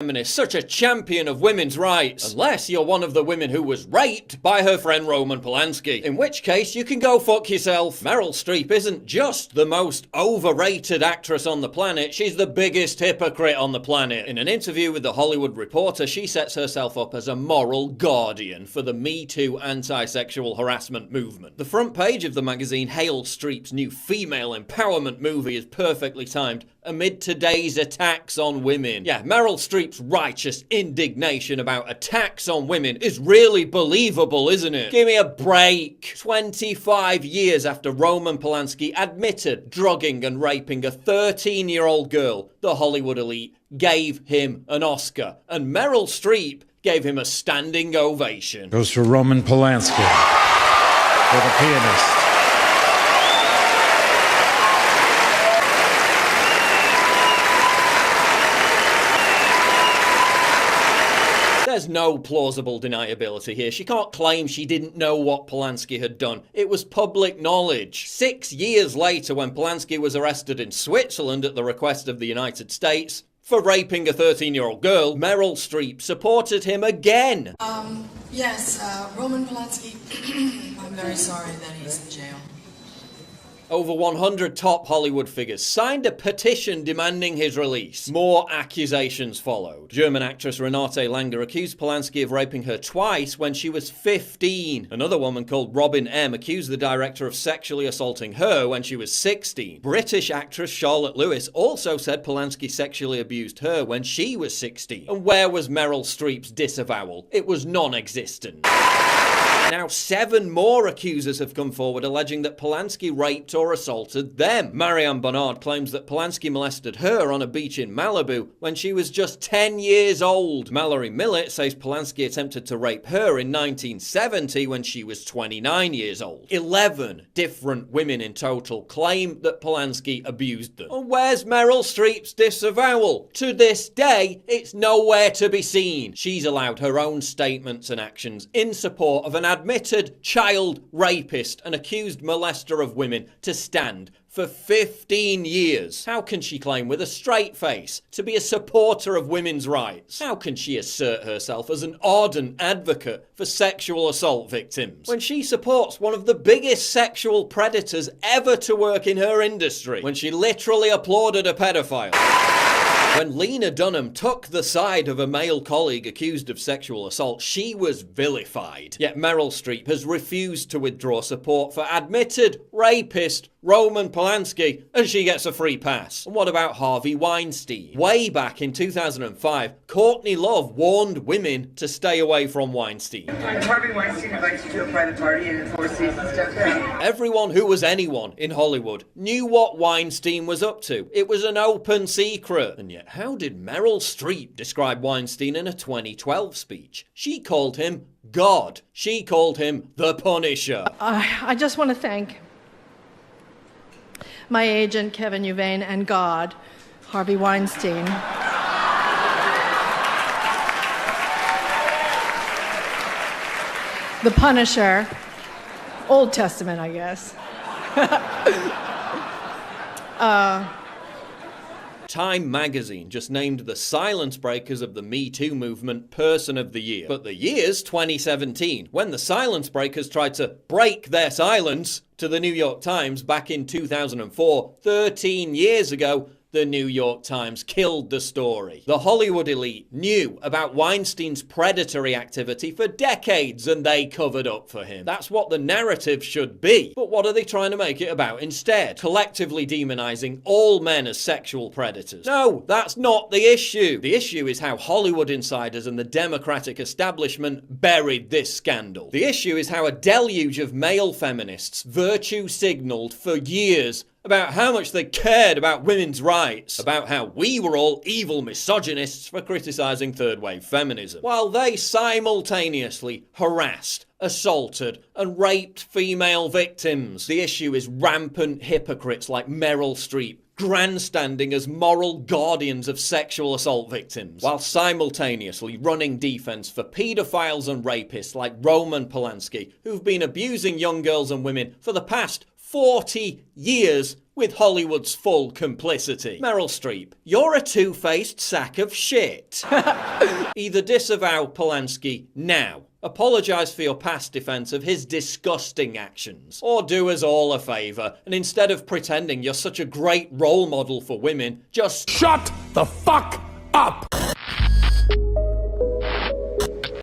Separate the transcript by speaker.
Speaker 1: feminist, such a champion of women's rights, unless you're one of the women who was raped by her friend Roman Polanski, in which case you can go fuck yourself. Meryl Streep isn't just the most overrated actress on the planet, she's the biggest hypocrite on the planet. In an interview with The Hollywood Reporter, she sets herself up as a moral guardian for the Me Too anti-sexual harassment movement. The front page of the magazine hails Streep's new female empowerment movie as perfectly timed amid today's attacks on women. Yeah, Meryl Streep's righteous indignation about attacks on women is really believable, isn't it? Give me a break. 25 years after Roman Polanski admitted drugging and raping a 13-year-old girl, the Hollywood elite gave him an Oscar, and Meryl Streep gave him a standing ovation.
Speaker 2: Goes for Roman Polanski, for the pianist.
Speaker 1: There's no plausible deniability here. She can't claim she didn't know what Polanski had done. It was public knowledge. 6 years later, when Polanski was arrested in Switzerland at the request of the United States for raping a 13-year-old girl, Meryl Streep supported him again.
Speaker 3: Yes, Roman Polanski, I'm very sorry that he's in jail.
Speaker 1: Over 100 top Hollywood figures signed a petition demanding his release. More accusations followed. German actress Renate Langer accused Polanski of raping her twice when she was 15. Another woman called Robin M. accused the director of sexually assaulting her when she was 16. British actress Charlotte Lewis also said Polanski sexually abused her when she was 16. And where was Meryl Streep's disavowal? It was non-existent. Now 7 more accusers have come forward alleging that Polanski raped or assaulted them. Marianne Bonnard claims that Polanski molested her on a beach in Malibu when she was just 10 years old. Mallory Millett says Polanski attempted to rape her in 1970 when she was 29 years old. 11 different women in total claim that Polanski abused them. And where's Meryl Streep's disavowal? To this day, it's nowhere to be seen. She's allowed her own statements and actions in support of an admitted child rapist and accused molester of women to stand for 15 years. How can she claim with a straight face to be a supporter of women's rights? How can she assert herself as an ardent advocate for sexual assault victims when she supports one of the biggest sexual predators ever to work in her industry, when she literally applauded a pedophile? When Lena Dunham took the side of a male colleague accused of sexual assault, she was vilified. Yet Meryl Streep has refused to withdraw support for admitted rapist Roman Polanski, and she gets a free pass. And what about Harvey Weinstein? Way back in 2005, Courtney Love warned women to stay away from Weinstein.
Speaker 4: Harvey Weinstein invites you to a private party and 4 seasons stuff.
Speaker 1: Everyone who was anyone in Hollywood knew what Weinstein was up to. It was an open secret. And yet, how did Meryl Streep describe Weinstein in a 2012 speech? She called him God. She called him the Punisher.
Speaker 5: I just want to thank my agent, Kevin Uvain, and God, Harvey Weinstein. The Punisher. Old Testament, I guess.
Speaker 1: Time magazine just named the silence breakers of the Me Too movement Person of the Year. But the year's 2017, when the silence breakers tried to break their silence to the New York Times back in 2004, 13 years ago, the New York Times killed the story. The Hollywood elite knew about Weinstein's predatory activity for decades and they covered up for him. That's what the narrative should be. But what are they trying to make it about instead? Collectively demonizing all men as sexual predators. No, that's not the issue. The issue is how Hollywood insiders and the Democratic establishment buried this scandal. The issue is how a deluge of male feminists virtue signaled for years about how much they cared about women's rights, about how we were all evil misogynists for criticizing third-wave feminism, while they simultaneously harassed, assaulted, and raped female victims. The issue is rampant hypocrites like Meryl Streep grandstanding as moral guardians of sexual assault victims, while simultaneously running defense for pedophiles and rapists like Roman Polanski, who've been abusing young girls and women for the past 40 years with Hollywood's full complicity. Meryl Streep, you're a two-faced sack of shit. Either disavow Polanski now, apologise for your past defence of his disgusting actions, or do us all a favour, and instead of pretending you're such a great role model for women, just
Speaker 6: shut the fuck up!